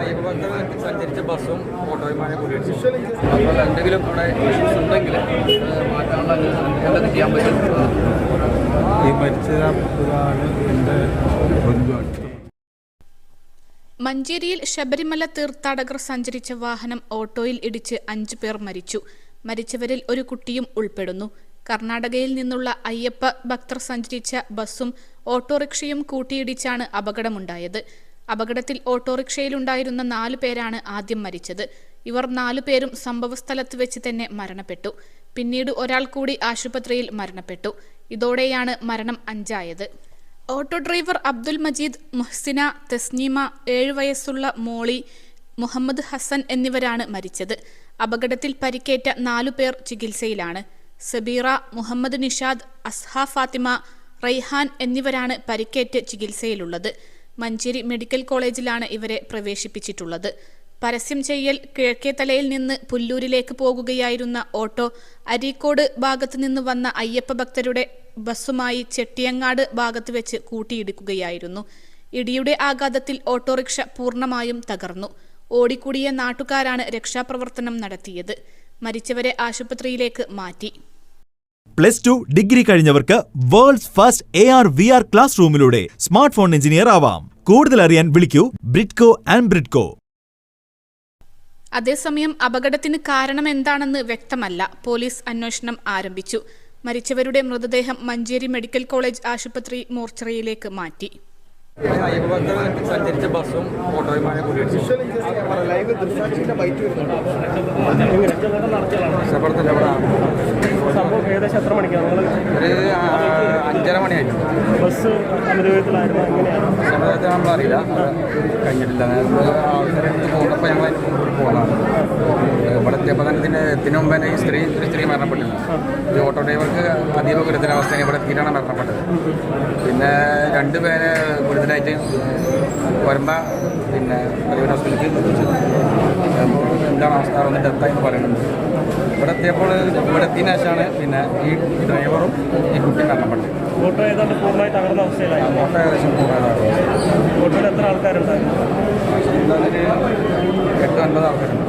അയ്യപ്പഭക്തർ സഞ്ചരിച്ച ബസ്സും ഓട്ടോയുമാണ് കൂടിയിടിച്ചു. അപ്പോൾ എന്തെങ്കിലും അവിടെ ഇഷ്യൂസ് ഉണ്ടെങ്കിൽ മാറ്റാനുള്ള എന്തൊക്കെ ചെയ്യാൻ പറ്റും? ഈ മരിച്ചതാണ് എൻ്റെ ബന്ധുവാണ്. മഞ്ചേരിയിൽ ശബരിമല തീർത്ഥാടകർ സഞ്ചരിച്ച വാഹനം ഓട്ടോയിൽ ഇടിച്ച് 5 പേർ മരിച്ചു. മരിച്ചവരിൽ ഒരു കുട്ടിയും ഉൾപ്പെടുന്നു. കർണാടകയിൽ നിന്നുള്ള അയ്യപ്പ ഭക്തർ സഞ്ചരിച്ച ബസ്സും ഓട്ടോറിക്ഷയും കൂട്ടിയിടിച്ചാണ് അപകടമുണ്ടായത്. അപകടത്തിൽ ഓട്ടോറിക്ഷയിലുണ്ടായിരുന്ന 4 പേരാണ് ആദ്യം മരിച്ചത്. ഇവർ 4 പേരും സംഭവസ്ഥലത്ത് വെച്ച് തന്നെ മരണപ്പെട്ടു. പിന്നീട് ഒരാൾ കൂടി ആശുപത്രിയിൽ മരണപ്പെട്ടു. ഇതോടെയാണ് മരണം 5 ആയത്. ഓട്ടോ ഡ്രൈവർ അബ്ദുൽ മജീദ്, മുഹ്സിന, തസ്നീമ, 7 വയസ്സുള്ള മോളി, മുഹമ്മദ് ഹസൻ എന്നിവരാണ് മരിച്ചത്. അപകടത്തിൽ പരിക്കേറ്റ 4 പേർ ചികിത്സയിലാണ്. സബീറ, മുഹമ്മദ് നിഷാദ്, അസ്ഹ ഫാത്തിമ, റൈഹാൻ എന്നിവരാണ് പരിക്കേറ്റ് ചികിത്സയിലുള്ളത്. മഞ്ചേരി മെഡിക്കൽ കോളേജിലാണ് ഇവരെ പ്രവേശിപ്പിച്ചിട്ടുള്ളത്. പരസ്യം ചെയ്യൽ കിഴക്കേത്തലയിൽ നിന്ന് പുല്ലൂരിലേക്ക് പോകുകയായിരുന്ന ഓട്ടോ അരീക്കോട് ഭാഗത്തു നിന്ന് വന്ന അയ്യപ്പ ഭക്തരുടെ ബസ്സുമായി ചെട്ടിയങ്ങാട് ഭാഗത്ത് വെച്ച് കൂട്ടിയിടിക്കുകയായിരുന്നു. ഇടിയുടെ ആഘാതത്തിൽ ഓട്ടോറിക്ഷ പൂർണ്ണമായും തകർന്നു. ഓടിക്കൂടിയ നാട്ടുകാരാണ് രക്ഷാപ്രവർത്തനം നടത്തിയത്. മരിച്ചവരെ ആശുപത്രിയിലേക്ക് മാറ്റി. +2 ഡിഗ്രി കഴിഞ്ഞവർക്ക് world's first AR VR class റൂമിലൂടെ സ്മാർട്ട് ഫോൺ എഞ്ചിനീയർ ആവാം. കൂടുതൽ അറിയാൻ വിളിക്കൂ ബ്രിഡ്കോ ആൻഡ് ബ്രിഡ്കോ. അതേസമയം അപകടത്തിന് കാരണം എന്താണെന്ന് വ്യക്തമല്ല. പോലീസ് അന്വേഷണം ആരംഭിച്ചു. മരിച്ചവരുടെ മൃതദേഹം മഞ്ചേരി മെഡിക്കൽ കോളേജ് ആശുപത്രി മോർച്ചറിയിലേക്ക് മാറ്റി. അയ്യപ്പഭക്തർ സഞ്ചരിച്ച ബസ്സും ഓട്ടോയുമാണ് കൂടിയിടിച്ചു. ഏകദേശം എത്ര മണിക്കാണ് ഒരു 5:30 മണിയായിരുന്നു. ബസ് അനുഭവത്തിലായിരുന്നു? സമയത്ത് നമ്മളറിയില്ല, കഴിഞ്ഞിട്ടില്ല. ആൾക്കാരെടുത്ത് പോകുന്നപ്പോൾ ഞങ്ങൾ പോകുന്നതാണ്. ഇവിടെ എത്തിയപ്പോൾ തന്നെ ഇതിനു മുമ്പ് തന്നെ ഒരു സ്ത്രീ മരണപ്പെട്ടില്ല. ഈ ഓട്ടോ ഡ്രൈവർക്ക് അതീവ ഗുരുതരാവസ്ഥയാണ് ഇവിടെ എത്തിയിട്ടാണ് മരണപ്പെട്ടത്. പിന്നെ 2 പേരെ ഗുരുതരായിട്ട് വരുമ്പോൾ പിന്നെ പ്രൈവറ്റ് ഹോസ്പിറ്റലിലേക്ക് എന്താണ് അവസ്ഥ എന്ന് ഡെത്തായി പറയുന്നത്. ഇവിടെ എത്തിയപ്പോൾ ഇവിടെ എത്തിയതിനു ശേഷമാണ് പിന്നെ ഈ ഡ്രൈവറും ഈ കുട്ടി മരണപ്പെട്ടത്. ഓട്ടോ ഏതാണ്ട് പൂർണ്ണമായി തകർന്ന അവസ്ഥയിലായി. ഓട്ടോ ഏകദേശം പൂർണ്ണമായതാണ്. ഓട്ടോയിൽ എത്ര ആൾക്കാരുണ്ടായിരുന്നു? 8-9 ആൾക്കാരുണ്ട്.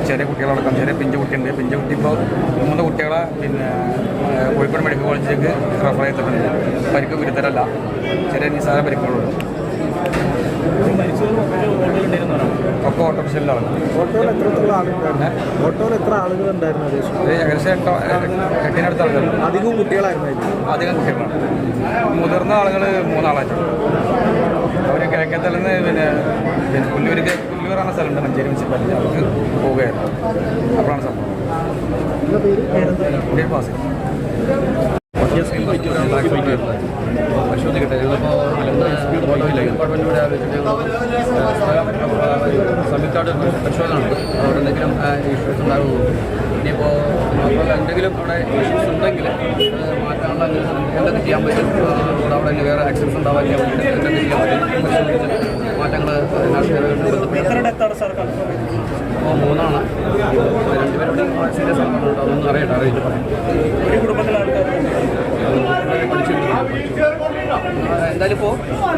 ചെറിയ കുട്ടികളടക്കം, ചെറിയ പിഞ്ചു കുട്ടിയുണ്ട്. പിഞ്ചു കുട്ടി ഇപ്പോൾ 3 കുട്ടികളെ പിന്നെ കോഴിക്കോട് മെഡിക്കൽ കോളേജിലേക്ക് റെഫർ ചെയ്തിട്ടുണ്ട്. പരിക്ക് ഗുരുതരമല്ല, ചെറിയ നിസ്സാര പരിക്കുകളുണ്ട്. ഒക്കെ ഓട്ടോറിക്ഷയിലാണ്. ഓട്ടോയിൽ എത്രത്തോളം ആളുകളുണ്ടായിരുന്നു? ഓട്ടോയിൽ എത്ര ആളുകളുണ്ടായിരുന്നു? ഏകദേശം 8-9 ആൾക്കാരുണ്ട്. അധികവും കുട്ടികളായിരുന്നു? അധികം കുട്ടികളാണ്. മുതിർന്ന ആളുകൾ 3 ആളായിട്ടുണ്ട്. അവർ കിഴക്കേത്തലെന്ന് പിന്നെ പുല്ലൂർ എന്ന സ്ഥലമുണ്ട് മഞ്ചേരി മുനിസിപ്പാലിറ്റി, അവർക്ക് പോവുകയായിരുന്നു. അപ്പോഴാണ് സംഭവം. പാസ് പരിശോധിക്കട്ടെ. ഞങ്ങളിപ്പോൾ ഡിപ്പാർട്ട്മെൻറ്റിലൂടെ ആലോചിച്ചിട്ട് സംയുക്തമായിട്ട് പരിശോധന ഉണ്ട്. അവിടെ എന്തെങ്കിലും ഇഷ്യൂസ് ഉണ്ടാകുമോ? ഇനിയിപ്പോൾ എന്തെങ്കിലും അവിടെ ഇഷ്യൂസ് ഉണ്ടെങ്കിൽ മാറ്റാനുള്ള എന്തൊക്കെ ചെയ്യാൻ പറ്റും? അവിടെ വേറെ ആക്സിഡൻസ് ഉണ്ടാവാതിരിക്കാൻ വേണ്ടിയിട്ട് എന്തൊക്കെ ചെയ്യാൻ പറ്റും? പരിശോധിച്ച് മാറ്റങ്ങൾ അപ്പോൾ 3 ആണ്. 2 പേരും സീരിയസ് ആണ്. അതൊന്നും അറിയിച്ചിട്ട് പറയാം. എന്തായാലും ഇപ്പോൾ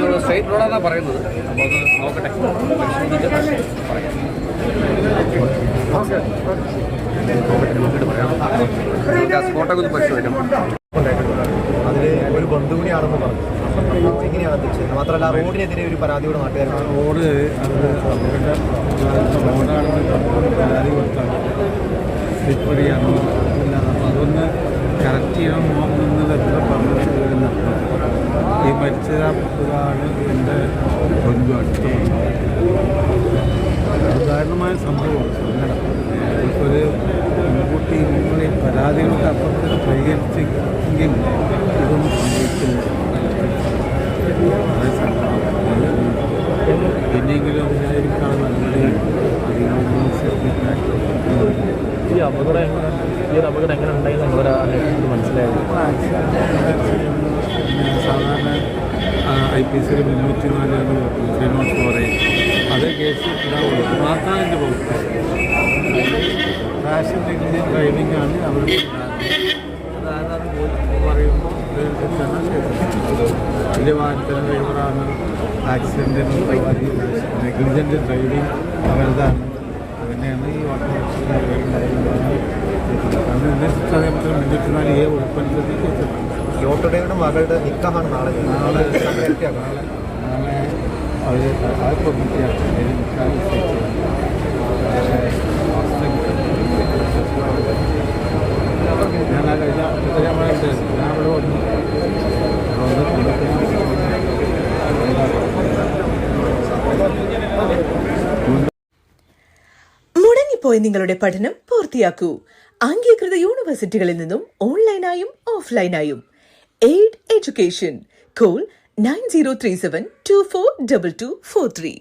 ഒരു സ്ട്രെയിറ്റ് റോഡാണെന്നാണ് പറയുന്നത്. അപ്പോൾ അത് നോക്കട്ടെ, പരിശോധിച്ച് പറയാം. സ്പോട്ടൊക്കെ ഒന്ന് പരിശോധിക്കണം. അതിൽ ഒരു ബന്ധു കൂടിയാണെന്ന് പറഞ്ഞു. എങ്ങനെയാണ് എത്തിച്ചത്? മാത്രമല്ല റോഡിനെതിരെ ഒരു പരാതിയോടെ നാട്ടുകാർ റോഡ് അത് റോഡാണെന്ന് പരാതി കൊടുത്താണ് സ്ലിപ്പറിയാണോ ഇല്ല. അപ്പോൾ അതൊന്ന് കറക്റ്റ് ചെയ്യാൻ പോകുന്നത് എത്ര പറഞ്ഞിട്ട് വരുന്നുണ്ട്. ഈ മരിച്ചതാണ് എൻ്റെ ബന്ധു, അടുത്ത ഉദാഹരണമായ സംഭവമാണ്. സങ്കടം ഒരു മുൻകൂട്ടി നിങ്ങളെ പരാതികൾക്ക് അപ്പുറത്ത് പരിഹരിച്ചെങ്കിൽ ഇതൊന്നും സംഭവിക്കില്ല. പിന്നെങ്കിലും അതിനായിരിക്കാണ് നല്ലത്. ഈ അപകടം എങ്ങനെ ഉണ്ടായി നമ്മളൊരു മനസ്സിലായത്? സാധാരണ IPC 304 304 അതേ കേസ് ഉണ്ടാവുള്ളൂ. മാത്രമാണ് എൻ്റെ വകുപ്പ്. റാഷൻ നെഗ്ലിജൻറ്റ് ഡ്രൈവിംഗ് ആണ് അവർക്ക് അതായത് പറയുമ്പോൾ വലിയ വാഹനത്തിൻ്റെ ഡ്രൈവറാണ് ആക്സിഡൻറ്റിന് റാഷൻ നെഗ്ലിജൻറ്റ് നെഗ്ലിജൻ്റ് ഡ്രൈവിംഗ് അവരുതാണ്. അങ്ങനെയാണ് ഈ ഓട്ടോറിക്ഷ കാരണം ഇന്നേ ശിക്ഷ നിയമത്തിന് 304A ഉൾപ്പെടുത്തിലേക്ക് വെച്ചിട്ടുണ്ട്. ഈ ഓട്ടോ ഡ്രൈവറുടെ മകളുടെ നിക്കാഹാണ് നാളെ നേരത്തെയാകും. നാളെ അവർ ആ പെർമിറ്റാണ് അതിന് നിൽക്കാൻ നിശ്ചയിച്ചത്. പക്ഷേ ഞാൻ ആ കഴിഞ്ഞ നമ്മളുണ്ട് ഞാൻ അവിടെ വന്നു മുടങ്ങിപ്പോയി നിങ്ങളുടെ പഠനം പൂർത്തിയാക്കൂ. അംഗീകൃത യൂണിവേഴ്സിറ്റികളിൽ നിന്നും ഓൺലൈനായും ഓഫ്ലൈനായും. Aid education. കോൾ 9037242243.